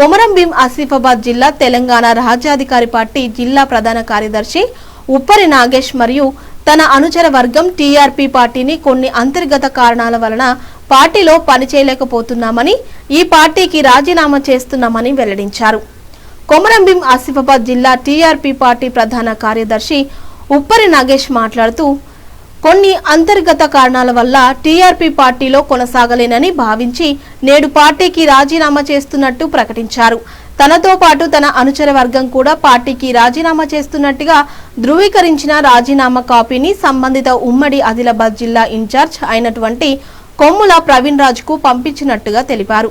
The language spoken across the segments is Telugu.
కొమరం భీం ఆసిఫాబాద్ జిల్లా తెలంగాణ రాజ్యాధికారి పార్టీ జిల్లా ప్రధాన కార్యదర్శి ఉప్పరి నాగేష్ మరియు తన అనుచర వర్గం టీఆర్పీ పార్టీని కొన్ని అంతర్గత కారణాల వలన పార్టీలో పనిచేయలేకపోతున్నామని ఈ పార్టీకి రాజీనామా చేస్తున్నామని వెల్లడించారు. కొమరం భీం ఆసిఫాబాద్ జిల్లా టీఆర్పీ పార్టీ ప్రధాన కార్యదర్శి ఉప్పరి నాగేష్ మాట్లాడుతూ కొన్ని అంతర్గత కారణాల వల్ల టీఆర్పీ పార్టీలో కొనసాగలేనని భావించి నేడు పార్టీకి రాజీనామా చేస్తున్నట్టు ప్రకటించారు. తనతో పాటు తన అనుచర వర్గం కూడా పార్టీకి రాజీనామా చేస్తున్నట్టుగా ధృవీకరించిన రాజీనామా కాపీని సంబంధిత ఉమ్మడి ఆదిలాబాద్ జిల్లా ఇన్ఛార్జ్ అయినటువంటి కొమ్ముల ప్రవీణ్ రాజ్కు పంపించినట్టుగా తెలిపారు.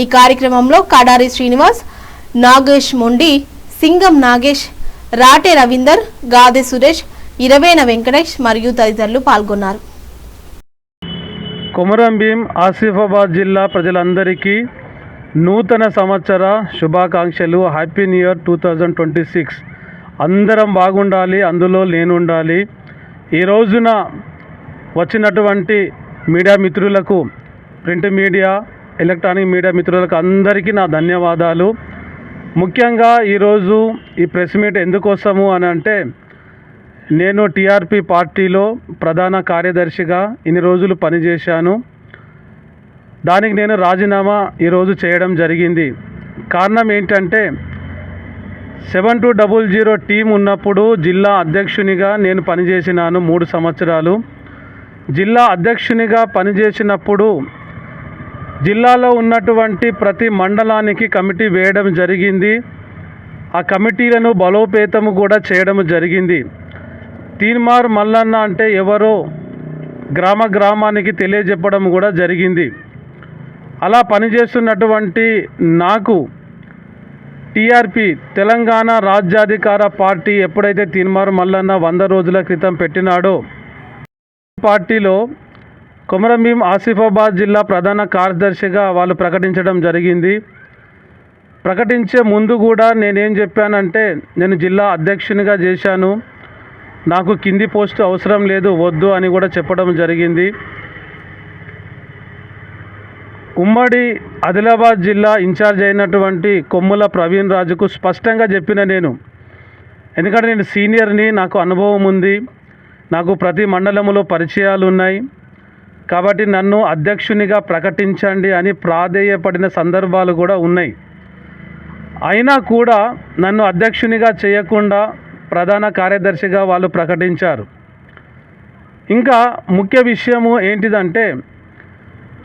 ఈ కార్యక్రమంలో కడారి శ్రీనివాస్, నాగేష్ మొండి, సింగం నాగేష్, రాటే రవీందర్, గాదె సురేష్, ఇరవేన వెంకటేష్ మరియు తదితరులు పాల్గొన్నారు. కొమరం భీం ఆసిఫాబాద్ జిల్లా ప్రజలందరికీ నూతన సంవత్సర శుభాకాంక్షలు. Happy new year 2026. అందరం బాగుండాలి, అందులో నేనుండాలి. ఈ రోజున వచ్చినటువంటి మీడియా మిత్రులకు, ప్రింట్ మీడియా, ఎలక్ట్రానిక్ మీడియా మిత్రులకు అందరికీ నా ధన్యవాదాలు. ముఖ్యంగా ఈరోజు ఈ ప్రెస్ మీట్ ఎందుకోసము అని అంటే, నేను టీఆర్పీ పార్టీలో ప్రధాన కార్యదర్శిగా ఇన్ని రోజులు పనిచేశాను. దానికి నేను రాజీనామా ఈరోజు చేయడం జరిగింది. కారణం ఏంటంటే 7200 టీం ఉన్నప్పుడు జిల్లా అధ్యక్షునిగా నేను పనిచేసినాను 3 సంవత్సరాలు. జిల్లా అధ్యక్షునిగా పనిచేసినప్పుడు జిల్లాలో ఉన్నటువంటి ప్రతి మండలానికి కమిటీ వేయడం జరిగింది. ఆ కమిటీలను బలోపేతము కూడా చేయడం జరిగింది. తీన్మార్ మల్లన్న అంటే ఎవరో గ్రామానికి తెలియజెప్పడం కూడా జరిగింది. అలా పనిచేస్తున్నటువంటి నాకు టీఆర్పీ తెలంగాణ రాజ్యాధికార పార్టీ ఎప్పుడైతే తీన్మార్ మల్లన్న 100 రోజుల క్రితం పెట్టినాడో, పార్టీలో కొమరం భీం ఆసిఫాబాద్ జిల్లా ప్రధాన కార్యదర్శిగా వాళ్ళు ప్రకటించడం జరిగింది. ప్రకటించే ముందు కూడా నేనేం చెప్పానంటే, నేను జిల్లా అధ్యక్షునిగా చేశాను, నాకు కింది పోస్టు అవసరం లేదు, వద్దు అని కూడా చెప్పడం జరిగింది. ఉమ్మడి ఆదిలాబాద్ జిల్లా ఇన్ఛార్జ్ అయినటువంటి కొమ్ముల ప్రవీణ్ రాజుకు స్పష్టంగా చెప్పిన నేను, ఎందుకంటే నేను సీనియర్ని, నాకు అనుభవం ఉంది, నాకు ప్రతి మండలంలో పరిచయాలు ఉన్నాయి, కాబట్టి నన్ను అధ్యక్షునిగా ప్రకటించండి అని ప్రాధేయపడిన సందర్భాలు కూడా ఉన్నాయి. అయినా కూడా నన్ను అధ్యక్షునిగా చేయకుండా ప్రధాన కార్యదర్శిగా వాళ్ళు ప్రకటించారు. ఇంకా ముఖ్య విషయము ఏంటిదంటే,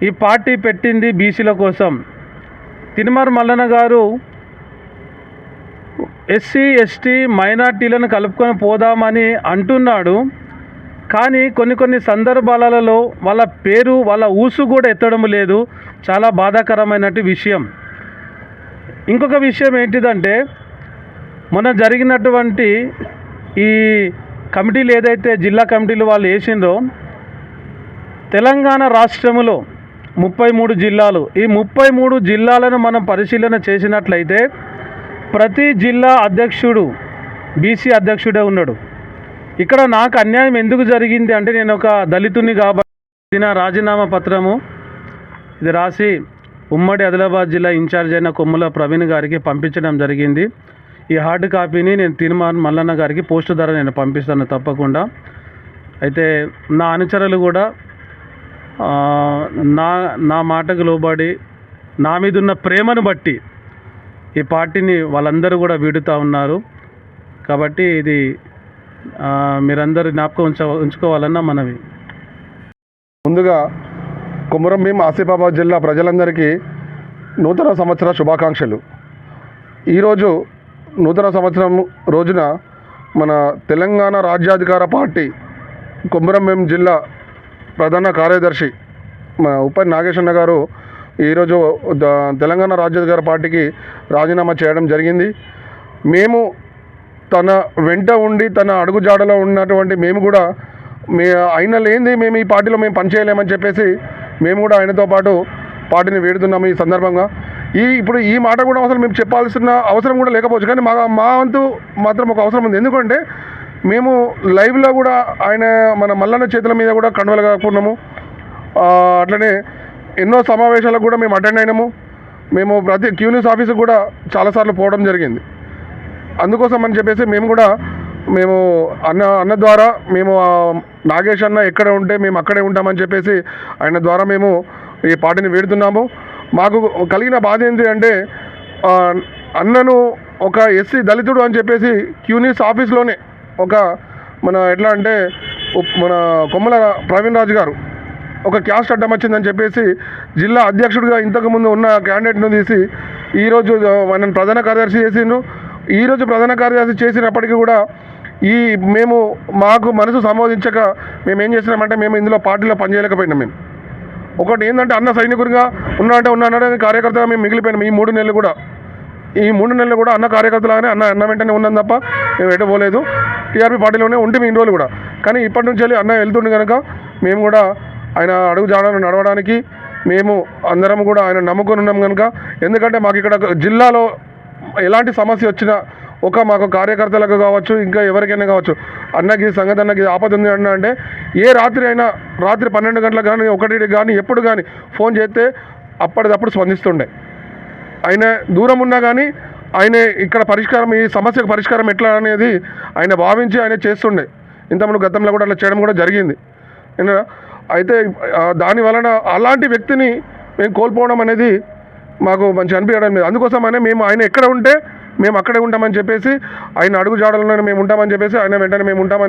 ఈ పార్టీ పెట్టింది బీసీల కోసం. తీన్మార్ మల్లన్న గారు ఎస్సీ ఎస్టీ మైనార్టీలను కలుపుకొని పోదామని అంటున్నాడు. కానీ కొన్ని సందర్భాలలో వాళ్ళ పేరు, వాళ్ళ ఊసు కూడా ఎత్తడం లేదు. చాలా బాధాకరమైనటువంటి విషయం. ఇంకొక విషయం ఏంటిదంటే, మొన్న జరిగినటువంటి ఈ కమిటీలు ఏదైతే జిల్లా కమిటీలు వాళ్ళు వేసిండ్రో, తెలంగాణ రాష్ట్రములో 33 జిల్లాలు, ఈ 33 జిల్లాలను మనం పరిశీలన చేసినట్లయితే ప్రతి జిల్లా అధ్యక్షుడు బీసీ అధ్యక్షుడే ఉన్నాడు. ఇక్కడ నాకు అన్యాయం ఎందుకు జరిగింది అంటే, నేను ఒక దళితుని కాబట్టి నా రాజీనామా పత్రము ఇది రాసి ఉమ్మడి ఆదిలాబాద్ జిల్లా ఇన్ఛార్జ్ అయిన కొమ్ముల ప్రవీణ్ గారికి పంపించడం జరిగింది. ఈ హార్డ్ కాపీని నేను తీన్మార్ మల్లన్న గారికి పోస్టు ద్వారా నేను పంపిస్తాను తప్పకుండా. అయితే నా అనుచరులు కూడా నా మాటకు లోబడి, నా మీద ఉన్న ప్రేమను బట్టి ఈ పార్టీని వాళ్ళందరూ కూడా వీడుతూ ఉన్నారు. కాబట్టి ఇది మీరందరూ జ్ఞాపకం ఉంచుకోవాలన్న మనవి. ముందుగా కొమరం భీం ఆసిఫాబాద్ జిల్లా ప్రజలందరికీ నూతన సంవత్సర శుభాకాంక్షలు. ఈరోజు నూతన సంవత్సరం రోజున మన తెలంగాణ రాజ్యాధికార పార్టీ కొమరం భీం జిల్లా ప్రధాన కార్యదర్శి మన ఉప్పరి నాగేష్ అన్న గారు ఈరోజు తెలంగాణ రాజ్యాధికార పార్టీకి రాజీనామా చేయడం జరిగింది. మేము తన వెంట ఉండి, తన అడుగుజాడలో ఉన్నటువంటి మేము కూడా ఆయన లేనిది మేము ఈ పార్టీలో మేము పనిచేయలేమని చెప్పేసి మేము కూడా ఆయనతో పాటు పార్టీని వేడుతున్నాము. ఈ సందర్భంగా ఇప్పుడు ఈ మాట కూడా అసలు మేము చెప్పాల్సిన అవసరం కూడా లేకపోవచ్చు, కానీ మా వంతు మాత్రం ఒక అవసరం ఉంది. ఎందుకంటే మేము లైవ్లో కూడా ఆయన మన మల్లన్న చేతుల మీద కూడా కండువలు కాకున్నాము. అట్లనే ఎన్నో సమావేశాలకు కూడా మేము అటెండ్ అయినాము. మేము ప్రతి క్యూనిస్ ఆఫీస్కి కూడా చాలాసార్లు పోవడం జరిగింది. అందుకోసం అని చెప్పేసి మేము అన్న ద్వారా మేము నాగేష్ అన్న ఎక్కడ ఉంటే మేము అక్కడే ఉంటామని చెప్పేసి ఆయన ద్వారా మేము ఈ పార్టీని వేడుతున్నాము. మాకు కలిగిన బాధ ఏంటి అంటే అన్నను ఒక ఎస్సీ దళితుడు అని చెప్పేసి క్యూనిస్ ఆఫీస్లోనే మన ఎట్లా అంటే మన కొమ్మల ప్రవీణ్ రాజు గారు ఒక క్యాస్ట్ అడ్డం వచ్చిందని చెప్పేసి జిల్లా అధ్యక్షుడిగా ఇంతకుముందు ఉన్న క్యాండిడేట్ను తీసి ఈరోజు మనని ప్రధాన కార్యదర్శి చేసిండ్రు. ఈరోజు ప్రధాన కార్యదర్శి చేసినప్పటికీ కూడా మాకు మనసు సంబోధించక మేము ఏం చేసినామంటే మేము ఇందులో పార్టీలో పనిచేయలేకపోయినాం. మేము ఒకటి ఏంటంటే అన్న సైనికుడిగా ఉన్నాడని కార్యకర్తగా మేము మిగిలిపోయినాం. ఈ 3 నెలలు కూడా అన్న కార్యకర్తలాగానే అన్న వెంటనే ఉన్నాం తప్ప మేము ఎటు పోలేదు. టీఆర్పీ పార్టీలోనే ఉంటే మీ ఇన్ని రోజులు కూడా. కానీ ఇప్పటి నుంచి వెళ్ళి అన్న వెళ్తుండే కనుక మేము కూడా ఆయన అడుగు జాడలను నడవడానికి మేము అందరం కూడా ఆయన నమ్ముకొని ఉన్నాం కనుక. ఎందుకంటే మాకు ఇక్కడ జిల్లాలో ఎలాంటి సమస్య వచ్చినా మాకు కార్యకర్తలకు కావచ్చు, ఇంకా ఎవరికైనా కావచ్చు, అన్నకి సంగతి అన్నకి ఆపద ఉంది అంటే రాత్రి 12 గంటలకు కానీ 1 కానీ ఎప్పుడు కానీ ఫోన్ చేస్తే అప్పటిదప్పుడు స్పందిస్తుండే. ఆయన దూరం ఉన్నా కానీ ఆయన ఇక్కడ ఈ సమస్యకు పరిష్కారం ఎట్లా అనేది ఆయన భావించి ఆయన చేస్తుండే. ఇంతకుముందు గతంలో కూడా అట్లా చేయడం కూడా జరిగింది. అయితే దాని వలన అలాంటి వ్యక్తిని మేము కోల్పోవడం అనేది మాకు మంచి అనిపించడం లేదు. అందుకోసమనే మేము ఆయన ఎక్కడ ఉంటే మేము అక్కడే ఉంటామని చెప్పేసి ఆయన అడుగు జాడలోనే మేము ఉంటామని చెప్పేసి ఆయన వెంటనే మేము ఉంటామని